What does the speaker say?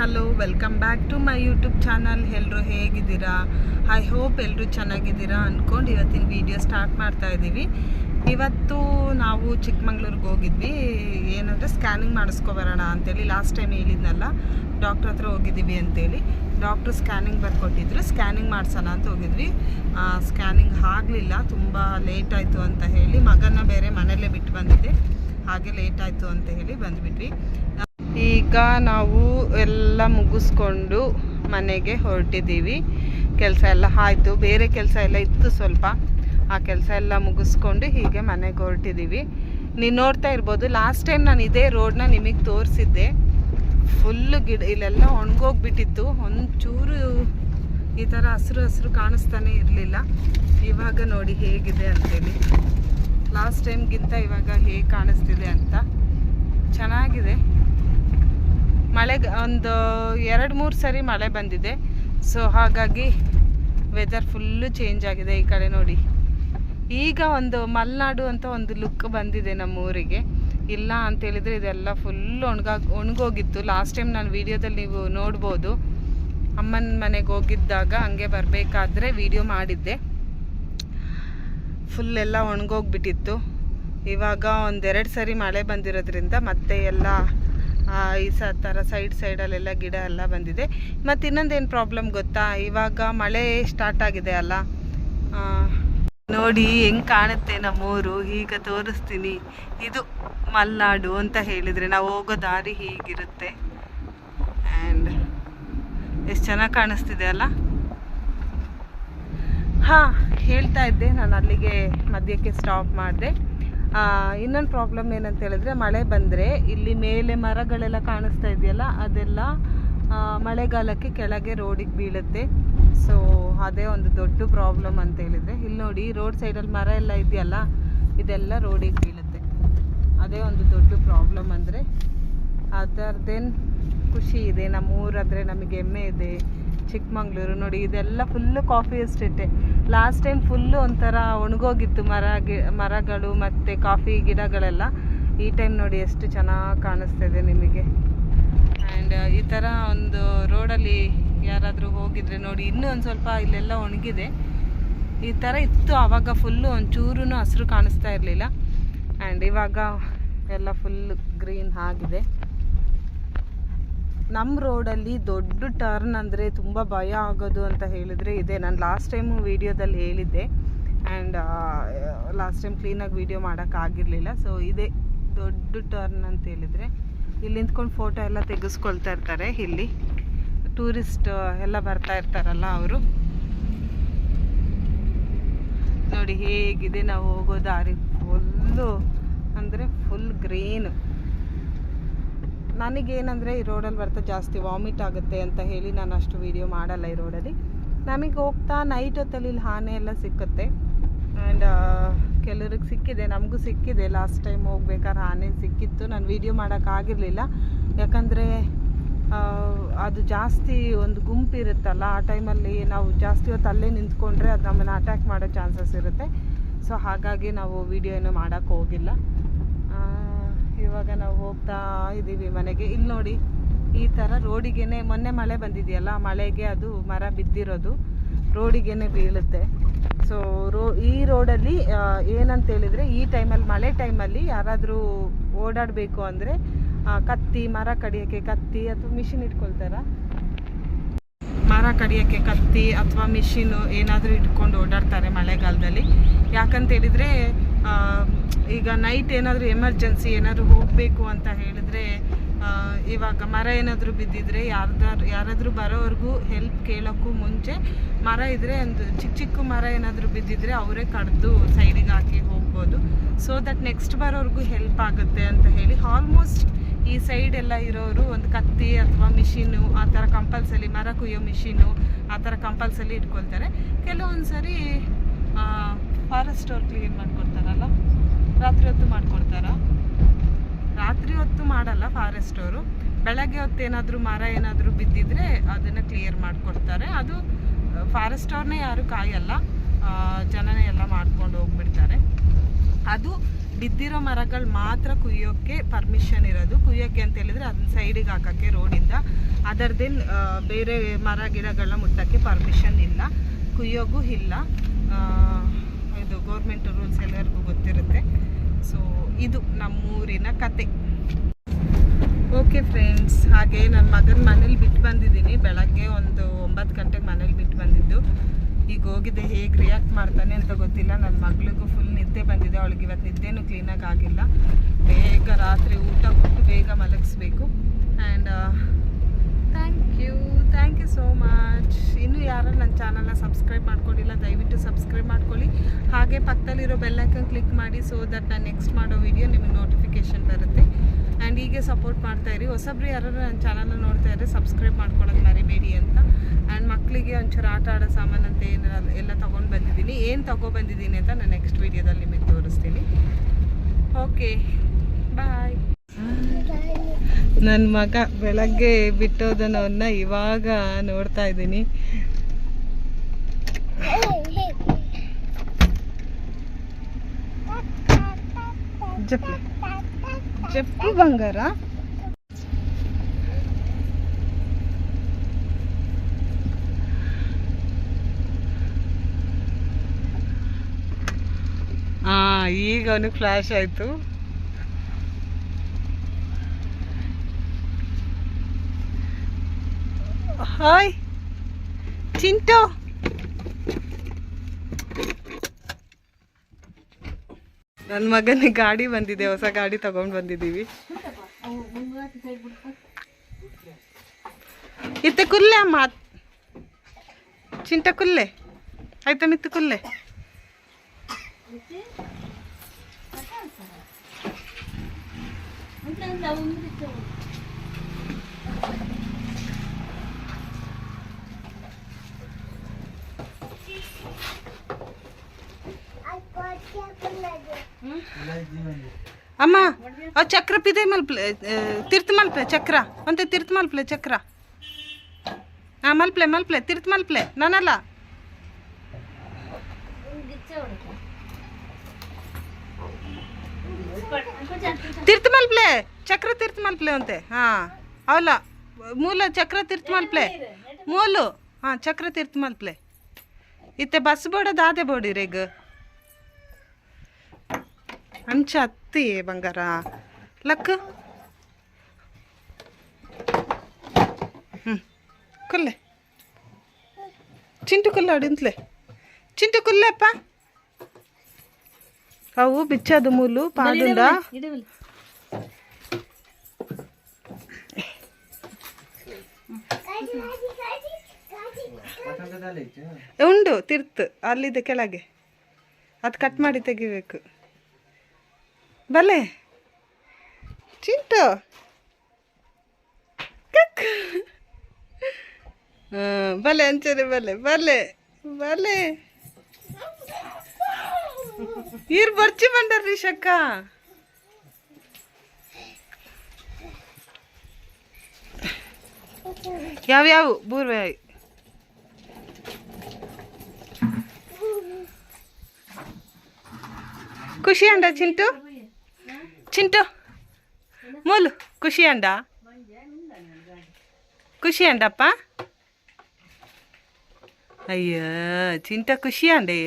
Hello, welcome back to my YouTube channel. ಎಲ್ಲರೂ ಹೇಗಿದ್ದೀರಾ? I hope ಎಲ್ಲರೂ ಚೆನ್ನಾಗಿದ್ದೀರಾ ಅಂದ್ಕೊಂಡು ಇವತ್ತಿನ ವಿಡಿಯೋ ಸ್ಟಾರ್ಟ್ ಮಾಡ್ತಾ ಇದ್ದೀವಿ. ಇವತ್ತು ನಾವು ಚಿಕ್ಕಮಂಗ್ಳೂರಿಗೆ ಹೋಗಿದ್ವಿ. ಏನಂದರೆ ಸ್ಕ್ಯಾನಿಂಗ್ ಮಾಡಿಸ್ಕೊಬರೋಣ ಅಂತೇಳಿ. ಲಾಸ್ಟ್ ಟೈಮ್ ಹೇಳಿದ್ನಲ್ಲ, ಡಾಕ್ಟ್ರ್ ಹತ್ರ ಹೋಗಿದ್ದೀವಿ ಅಂತೇಳಿ. ಡಾಕ್ಟ್ರು ಸ್ಕ್ಯಾನಿಂಗ್ ಬರ್ಕೊಟ್ಟಿದ್ರು, ಸ್ಕ್ಯಾನಿಂಗ್ ಮಾಡಿಸೋಣ ಅಂತ ಹೋಗಿದ್ವಿ. ಸ್ಕ್ಯಾನಿಂಗ್ ಆಗಲಿಲ್ಲ, ತುಂಬ ಲೇಟ್ ಆಯಿತು ಅಂತ ಹೇಳಿ. ಮಗನ ಬೇರೆ ಮನೆಯಲ್ಲೇ ಬಿಟ್ಟು ಬಂದಿದ್ದೆ, ಹಾಗೆ ಲೇಟ್ ಆಯಿತು ಅಂತ ಹೇಳಿ ಬಂದುಬಿಟ್ವಿ. ಈಗ ನಾವು ಎಲ್ಲ ಮುಗಿಸ್ಕೊಂಡು ಮನೆಗೆ ಹೊರಟಿದ್ದೀವಿ. ಕೆಲಸ ಎಲ್ಲ ಆಯಿತು, ಬೇರೆ ಕೆಲಸ ಎಲ್ಲ ಇತ್ತು ಸ್ವಲ್ಪ. ಆ ಕೆಲಸ ಎಲ್ಲ ಮುಗಿಸ್ಕೊಂಡು ಹೀಗೆ ಮನೆಗೆ ಹೊರಟಿದ್ದೀವಿ. ನೀವು ನೋಡ್ತಾ ಇರ್ಬೋದು, ಲಾಸ್ಟ್ ಟೈಮ್ ನಾನು ಇದೇ ರೋಡ್ನ ನಿಮಗೆ ತೋರಿಸಿದ್ದೆ. ಫುಲ್ಲು ಗಿಡ ಇಲ್ಲೆಲ್ಲ ಒಣಗೋಗ್ಬಿಟ್ಟಿತ್ತು. ಒಂಚೂರು ಈ ಥರ ಹಸಿರು ಹಸಿರು ಕಾಣಿಸ್ತಾನೆ ಇರಲಿಲ್ಲ. ಇವಾಗ ನೋಡಿ ಹೇಗಿದೆ ಅಂತೇಳಿ. ಲಾಸ್ಟ್ ಟೈಮ್ಗಿಂತ ಇವಾಗ ಹೇಗೆ ಕಾಣಿಸ್ತಿದೆ ಅಂತ. ಚೆನ್ನಾಗಿದೆ. ಮಳೆಗೆ ಒಂದು 2-3 ಸರಿ ಮಳೆ ಬಂದಿದೆ. ಸೊ ಹಾಗಾಗಿ ವೆದರ್ ಫುಲ್ಲು ಚೇಂಜ್ ಆಗಿದೆ. ಈ ಕಡೆ ನೋಡಿ, ಈಗ ಒಂದು ಮಲೆನಾಡು ಅಂತ ಒಂದು ಲುಕ್ ಬಂದಿದೆ ನಮ್ಮೂರಿಗೆ. ಇಲ್ಲ ಅಂತೇಳಿದರೆ ಇದೆಲ್ಲ ಫುಲ್ಲು ಒಣಗೋಗಿತ್ತು. ಲಾಸ್ಟ್ ಟೈಮ್ ನಾನು ವೀಡಿಯೋದಲ್ಲಿ ನೀವು ನೋಡ್ಬೋದು. ಅಮ್ಮನ ಮನೆಗೆ ಹೋಗಿದ್ದಾಗ ಹಂಗೆ ಬರಬೇಕಾದ್ರೆ ವೀಡಿಯೋ ಮಾಡಿದ್ದೆ. ಫುಲ್ಲೆಲ್ಲ ಒಣಗೋಗ್ಬಿಟ್ಟಿತ್ತು. ಇವಾಗ 1-2 ಸರಿ ಮಳೆ ಬಂದಿರೋದ್ರಿಂದ ಮತ್ತೆ ಎಲ್ಲ ಈ ಥರ ಸೈಡಲ್ಲೆಲ್ಲ ಗಿಡ ಎಲ್ಲ ಬಂದಿದೆ. ಮತ್ತು ಇನ್ನೊಂದೇನು ಪ್ರಾಬ್ಲಮ್ ಗೊತ್ತಾ, ಇವಾಗ ಮಳೆ ಸ್ಟಾರ್ಟ್ ಆಗಿದೆ ಅಲ್ಲ. ನೋಡಿ ಹೆಂಗೆ ಕಾಣುತ್ತೆ ನಮ್ಮೂರು. ಈಗ ತೋರಿಸ್ತೀನಿ. ಇದು ಮಲೆನಾಡು ಅಂತ ಹೇಳಿದರೆ ನಾವು ಹೋಗೋ ದಾರಿ ಹೀಗಿರುತ್ತೆ. ಆ್ಯಂಡ್ ಎಷ್ಟು ಚೆನ್ನಾಗಿ ಕಾಣಿಸ್ತಿದೆ ಅಲ್ಲ. ಹೇಳ್ತಾ ಇದ್ದೆ ನಾನು, ಅಲ್ಲಿಗೆ ಮಧ್ಯಕ್ಕೆ ಸ್ಟಾಪ್ ಮಾಡಿದೆ. ಇನ್ನೊಂದು ಪ್ರಾಬ್ಲಮ್ ಏನಂತ ಹೇಳಿದ್ರೆ, ಮಳೆ ಬಂದರೆ ಇಲ್ಲಿ ಮೇಲೆ ಮರಗಳೆಲ್ಲ ಕಾಣಿಸ್ತಾ ಇದೆಯಲ್ಲ, ಅದೆಲ್ಲ ಮಳೆಗಾಲಕ್ಕೆ ಕೆಳಗೆ ರೋಡಿಗೆ ಬೀಳುತ್ತೆ. ಸೊ ಅದೇ ಒಂದು ದೊಡ್ಡ ಪ್ರಾಬ್ಲಮ್ ಅಂತ ಹೇಳಿದರೆ. ಇಲ್ಲಿ ನೋಡಿ, ರೋಡ್ ಸೈಡಲ್ಲಿ ಮರ ಎಲ್ಲ ಇದೆಯಲ್ಲ, ಇದೆಲ್ಲ ರೋಡಿಗೆ ಬೀಳುತ್ತೆ. ಅದೇ ಒಂದು ದೊಡ್ಡ ಪ್ರಾಬ್ಲಮ್. ಅಂದರೆ ಅದರದ್ದೇನು ಖುಷಿ ಇದೆ, ನಮ್ಮೂರಾದರೆ ನಮಗೆ ಹೆಮ್ಮೆ ಇದೆ. ಚಿಕ್ಕಮಂಗ್ಳೂರು ನೋಡಿ, ಇದೆಲ್ಲ ಫುಲ್ಲು ಕಾಫಿ ಎಸ್ಟೇಟೆ. ಲಾಸ್ಟ್ ಟೈಮ್ ಫುಲ್ಲು ಒಂಥರ ಒಣಗೋಗಿತ್ತು ಮರಗಳು ಮತ್ತು ಕಾಫಿ ಗಿಡಗಳೆಲ್ಲ. ಈ ಟೈಮ್ ನೋಡಿ ಎಷ್ಟು ಚೆನ್ನಾಗಿ ಕಾಣಿಸ್ತಾಯಿದೆ ನಿಮಗೆ. ಆ್ಯಂಡ್ ಈ ಥರ ಒಂದು ರೋಡಲ್ಲಿ ಯಾರಾದರೂ ಹೋಗಿದ್ರೆ ನೋಡಿ, ಇನ್ನೂ ಒಂದು ಸ್ವಲ್ಪ ಇಲ್ಲೆಲ್ಲ ಒಣಗಿದೆ. ಈ ಥರ ಇತ್ತು ಆವಾಗ, ಫುಲ್ಲು ಒಂಚೂರು ಹಸಿರು ಕಾಣಿಸ್ತಾ ಇರಲಿಲ್ಲ. ಆ್ಯಂಡ್ ಇವಾಗ ಎಲ್ಲ ಫುಲ್ ಗ್ರೀನ್ ಆಗಿದೆ. ನಮ್ಮ ರೋಡಲ್ಲಿ ದೊಡ್ಡ ಟರ್ನ್ ಅಂದರೆ ತುಂಬ ಭಯ ಆಗೋದು ಅಂತ ಹೇಳಿದರೆ ಇದೆ. ನಾನು ಲಾಸ್ಟ್ ಟೈಮು ವೀಡಿಯೋದಲ್ಲಿ ಹೇಳಿದ್ದೆ. ಆ್ಯಂಡ್ ಲಾಸ್ಟ್ ಟೈಮ್ ಕ್ಲೀನಾಗಿ ವೀಡಿಯೋ ಮಾಡೋಕ್ಕಾಗಿರಲಿಲ್ಲ. ಸೊ ಇದೇ ದೊಡ್ಡ ಟರ್ನ್ ಅಂತ ಹೇಳಿದರೆ. ಇಲ್ಲಿ ನಿಂತ್ಕೊಂಡು ಫೋಟೋ ಎಲ್ಲ ತೆಗೆಸ್ಕೊಳ್ತಾ ಇರ್ತಾರೆ. ಇಲ್ಲಿ ಟೂರಿಸ್ಟ್ ಎಲ್ಲ ಬರ್ತಾ ಇರ್ತಾರಲ್ಲ ಅವರು. ನೋಡಿ ಹೇಗಿದೆ ನಾವು ಹೋಗೋ ದಾರಿ. ಫುಲ್ಲು ಅಂದರೆ ಫುಲ್ ಗ್ರೀನು. ನನಗೇನಂದರೆ ಈ ರೋಡಲ್ಲಿ ಬರ್ತಾ ಜಾಸ್ತಿ ವಾಮಿಟ್ ಆಗುತ್ತೆ ಅಂತ ಹೇಳಿ ನಾನು ಅಷ್ಟು ವೀಡಿಯೋ ಮಾಡಲ್ಲ ಈ ರೋಡಲ್ಲಿ. ನಮಗೆ ಹೋಗ್ತಾ ನೈಟ್ ಹೊತ್ತಲ್ಲಿ ಇಲ್ಲಿ ಆನೆ ಎಲ್ಲ ಸಿಕ್ಕುತ್ತೆ. ಆ್ಯಂಡ್ ಕೆಲವ್ರಿಗೆ ಸಿಕ್ಕಿದೆ, ನಮಗೂ ಸಿಕ್ಕಿದೆ. ಲಾಸ್ಟ್ ಟೈಮ್ ಹೋಗ್ಬೇಕಾದ್ರೆ ಆನೆ ಸಿಕ್ಕಿತ್ತು. ನಾನು ವೀಡಿಯೋ ಮಾಡೋಕ್ಕಾಗಿರಲಿಲ್ಲ, ಯಾಕಂದರೆ ಅದು ಜಾಸ್ತಿ ಒಂದು ಗುಂಪು ಇರುತ್ತಲ್ಲ. ಆ ಟೈಮಲ್ಲಿ ನಾವು ಜಾಸ್ತಿ ಹೊತ್ತು ಅಲ್ಲೇ ನಿಂತ್ಕೊಂಡ್ರೆ ಅದು ನಮ್ಮನ್ನು ಅಟ್ಯಾಕ್ ಮಾಡೋ ಚಾನ್ಸಸ್ ಇರುತ್ತೆ. ಸೊ ಹಾಗಾಗಿ ನಾವು ವೀಡಿಯೋ ಏನೂ ಮಾಡೋಕ್ಕೆ ಹೋಗಿಲ್ಲ. ಇವಾಗ ನಾವು ಹೋಗ್ತಾ ಇದ್ದೀವಿ ಮನೆಗೆ. ಇಲ್ಲಿ ನೋಡಿ, ಈ ಥರ ರೋಡಿಗೇನೆ ಮೊನ್ನೆ ಮಳೆ ಬಂದಿದೆಯಲ್ಲ, ಮಳೆಗೆ ಅದು ಮರ ಬಿದ್ದಿರೋದು ರೋಡಿಗೇನೆ ಬೀಳುತ್ತೆ. ಸೊ ಈ ರೋಡಲ್ಲಿ ಏನಂತ ಹೇಳಿದರೆ, ಈ ಟೈಮಲ್ಲಿ ಮಳೆ ಟೈಮಲ್ಲಿ ಯಾರಾದರೂ ಓಡಾಡಬೇಕು ಅಂದರೆ ಕತ್ತಿ, ಮರ ಕಡಿಯೋಕ್ಕೆ ಕತ್ತಿ ಅಥವಾ ಮಿಷಿನ್ ಇಟ್ಕೊಳ್ತಾರ. ಮರ ಕಡಿಯೋಕ್ಕೆ ಕತ್ತಿ ಅಥವಾ ಮಿಷಿನು ಏನಾದರೂ ಇಟ್ಕೊಂಡು ಓಡಾಡ್ತಾರೆ ಮಳೆಗಾಲದಲ್ಲಿ. ಯಾಕಂತೇಳಿದರೆ ಈಗ ನೈಟ್ ಏನಾದರೂ ಎಮರ್ಜೆನ್ಸಿ ಏನಾದರೂ ಹೋಗಬೇಕು ಅಂತ ಹೇಳಿದರೆ, ಇವಾಗ ಮರ ಏನಾದರೂ ಬಿದ್ದಿದ್ರೆ ಯಾರಾದರೂ ಬರೋವರೆಗೂ ಹೆಲ್ಪ್ ಕೇಳೋಕ್ಕೂ ಮುಂಚೆ ಮರ ಇದ್ದರೆ, ಒಂದು ಚಿಕ್ಕ ಮರ ಏನಾದರೂ ಬಿದ್ದಿದ್ರೆ ಅವರೇ ಕಡ್ದು ಸೈಡಿಗೆ ಹಾಕಿ ಹೋಗ್ಬೋದು. ಸೊ ದಟ್ ನೆಕ್ಸ್ಟ್ ಬರೋವರೆಗೂ ಹೆಲ್ಪ್ ಆಗುತ್ತೆ ಅಂತ ಹೇಳಿ ಆಲ್ಮೋಸ್ಟ್ ಈ ಸೈಡ್ ಎಲ್ಲ ಇರೋರು ಒಂದು ಕತ್ತಿ ಅಥವಾ ಮಿಷಿನು ಆ ಥರ ಕಂಪಲ್ಸರಿ, ಮರ ಕುಯ್ಯೋ ಮಿಷಿನು ಆ ಥರ ಕಂಪಲ್ಸರಿ ಇಟ್ಕೊಳ್ತಾರೆ. ಕೆಲವೊಂದು ಸರಿ ಫಾರೆಸ್ಟ್ ಅವ್ರು ಕ್ಲೀನ್ ಮಾಡ್ಕೊಡ್ತಾರಲ್ಲ, ರಾತ್ರಿ ಹೊತ್ತು ಮಾಡ್ಕೊಡ್ತಾರ. ರಾತ್ರಿ ಹೊತ್ತು ಮಾಡಲ್ಲ ಫಾರೆಸ್ಟ್ ಅವರು, ಬೆಳಗ್ಗೆ ಹೊತ್ತು ಏನಾದರೂ ಮರ ಏನಾದರೂ ಬಿದ್ದಿದ್ರೆ ಅದನ್ನು ಕ್ಲಿಯರ್ ಮಾಡಿಕೊಡ್ತಾರೆ. ಅದು ಫಾರೆಸ್ಟ್ ಅವ್ರನ್ನೇ ಯಾರು ಕಾಯಲ್ಲ, ಜನನೇ ಎಲ್ಲ ಮಾಡ್ಕೊಂಡು ಹೋಗ್ಬಿಡ್ತಾರೆ. ಅದು ಬಿದ್ದಿರೋ ಮರಗಳು ಮಾತ್ರ ಕುಯ್ಯೋಕ್ಕೆ ಪರ್ಮಿಷನ್ ಇರೋದು. ಕುಯ್ಯೋಕ್ಕೆ ಅಂತ ಹೇಳಿದ್ರೆ ಅದನ್ನ ಸೈಡಿಗೆ ಹಾಕೋಕ್ಕೆ ರೋಡಿಂದ, ಅದರದೇನು ಬೇರೆ ಮರ ಗಿಡಗಳನ್ನ ಮುಟ್ಟೋಕ್ಕೆ ಪರ್ಮಿಷನ್ ಇಲ್ಲ, ಕುಯ್ಯೋಗೂ ಇಲ್ಲ. ಇದು ಗೌರ್ಮೆಂಟ್ ರೂಲ್ಸ್ ಎಲ್ಲರಿಗೂ ಗೊತ್ತಿರುತ್ತೆ. ಸೊ ಇದು ನಮ್ಮೂರಿನ ಕತೆ. ಓಕೆ ಫ್ರೆಂಡ್ಸ್, ಹಾಗೆ ನನ್ನ ಮಗನ ಮನೇಲಿ ಬಿಟ್ಟು ಬಂದಿದ್ದೀನಿ. ಬೆಳಗ್ಗೆ ಒಂದು 9 ಗಂಟೆಗೆ ಮನೇಲಿ ಬಿಟ್ಟು ಬಂದಿದ್ದು. ಈಗ ಹೋಗಿದ್ದೆ, ಹೇಗೆ ರಿಯಾಕ್ಟ್ ಮಾಡ್ತಾನೆ ಅಂತ ಗೊತ್ತಿಲ್ಲ. ನನ್ನ ಮಗಳಿಗೂ ಫುಲ್ ನಿದ್ದೆ ಬಂದಿದೆ. ಅವಳಿಗೆ ಇವತ್ತು ನಿದ್ದೆನೂ ಕ್ಲೀನಾಗಿ ಆಗಿಲ್ಲ. ಬೇಗ ರಾತ್ರಿ ಊಟ ಕೊಟ್ಟು ಬೇಗ ಮಲಗಿಸ್ಬೇಕು. And thank you so much. ಇನ್ನೂ ಯಾರು ನನ್ನ ಚಾನಲ್ನ ಸಬ್ಸ್ಕ್ರೈಬ್ ಮಾಡ್ಕೊಂಡಿಲ್ಲ, ದಯವಿಟ್ಟು ಸಬ್ಸ್ಕ್ರೈಬ್ ಮಾಡ್ಕೊಳ್ಳಿ. ಹಾಗೆ ಪಕ್ಕದಲ್ಲಿರೋ ಬೆಲ್ಲೈಕನ್ ಕ್ಲಿಕ್ ಮಾಡಿ, ಸೊ ದಟ್ ನಾನು ನೆಕ್ಸ್ಟ್ ಮಾಡೋ ವಿಡಿಯೋ ನಿಮಗೆ ನೋಟಿಫಿಕೇಷನ್ ಬರುತ್ತೆ. ಆ್ಯಂಡ್ ಹೀಗೆ ಸಪೋರ್ಟ್ ಮಾಡ್ತಾಯಿರಿ. ಹೊಸಬ್ರು ಯಾರು ನನ್ನ ಚಾನಲ್ನ ನೋಡ್ತಾ ಇದ್ದರೆ ಸಬ್ಸ್ಕ್ರೈಬ್ ಮಾಡ್ಕೊಳ್ಳೋದು ಮರಿಬೇಡಿ ಅಂತ. ಆ್ಯಂಡ್ ಮಕ್ಕಳಿಗೆ ಒಂಚೂರು ಆಟ ಆಡೋ ಸಾಮಾನಂತೆ ಎಲ್ಲ ತೊಗೊಂಡು ಬಂದಿದ್ದೀನಿ. ಏನು ತೊಗೊಬಂದಿದ್ದೀನಿ ಅಂತ ನಾನು ನೆಕ್ಸ್ಟ್ ವೀಡಿಯೋದಲ್ಲಿ ನಿಮಗೆ ತೋರಿಸ್ತೀನಿ. ಓಕೆ, ಬಾಯ್. ನನ್ನ ಮಗ ಬೆಳಗ್ಗೆ ಬಿಟ್ಟೋದನ್ನ ಇವಾಗ ನೋಡ್ತಾ ಇದ್ದೀನಿ. ಜಪ್ಪು ಬಂಗಾರ. ಈಗ ಅವನಿಗೆ ಫ್ಲಾಶ್ ಆಯ್ತು. ಹಾಯ್ ಚಿಂಟು. ನನ್ನ ಮಗನಿಗೆ ಗಾಡಿ ಬಂದಿದೆ, ಹೊಸ ಗಾಡಿ ತಗೊಂಡು ಬಂದಿದ್ದೀವಿ. ಇತ್ತೆ ಕುಲ್ಲೆ ಅಮ್ಮ, ಚಿಂಟ ಕುಲ್ಲೆ ಆಯ್ತಾ? ಮಿತ್ತು ಕುಲ್ಲೆ ಅಮ್ಮ. ಅವ್ ಚಕ್ರ ಪಿದೆ ಮಲ್ಪ್ಲೆ, ತಿರ್ತ್ ಮಲ್ಪ್ಲೆ ಚಕ್ರ ಅಂತೆ, ತಿರ್ತ್ ಮಲ್ಪ್ಲೆ ಚಕ್ರ. ಮಲ್ಪ್ಲೆ ತಿರ್ತ್ ಮಲ್ಪ್ಲೆ. ನಾನಲ್ಲ, ತಿರ್ತ್ ಮಲ್ಪ್ಲೆ ಚಕ್ರ, ತಿರ್ತ್ ಮಲ್ಪ್ಲೆ ಅಂತೆ. ಅವಲ್ಲ ಮೂಲ ಚಕ್ರ ತಿರ್ತ್ ಮಲ್ಪ್ಲೆ ಮೂಲು. ಚಕ್ರ ತಿರ್ತ್ ಮಲ್ಪ್ಲೆ. ಇತ್ತೆ ಬಸ್ ಬೋರ್ಡ್ ಆದೆ ಬೋಡಿರೇಗ ಅಂಚ ಅತ್ತಿ ಬಂಗಾರ ಲಕ್. ಕೊಲ್ಲೆ ಚಿಂಟು ಕೊಲ್ಲ ಅಡಿಂತ್ಲೆ, ಚಿಂಟು ಕೊಲ್ಲೆಪ್ಪ. ಅವು ಬಿಚ್ಚದು ಮೂಲು ಪಾದುಂಡ ಉಂಡು ತಿರ್ತ್ ಅಲ್ಲಿದೆ ಕೆಳಗೆ, ಅದು ಕಟ್ ಮಾಡಿ ತೆಗಿಬೇಕು. ಬಲೆ ಚಿಂಟು ಬಲೆ ಅಂಚನೆ ಬಲೆ ಬಲೆ ಬಲೆ ಈರ್ ಬರ್ಚಿ ಬಂಡರ್ರಿ ಶಕ್ಕ. ಯಾವ್ಯಾವು ಬೂರ್ವೆ ಖುಷಿ ಅಂಡ ಚಿಂಟು, ಚಿಂಟು ಮೂಲು ಖುಷಿ ಅಂಡ, ಖುಷಿ ಅಂಡಪ್ಪ. ಅಯ್ಯೋ ಚಿಂಟ ಖುಷಿ ಅಂಡೆ.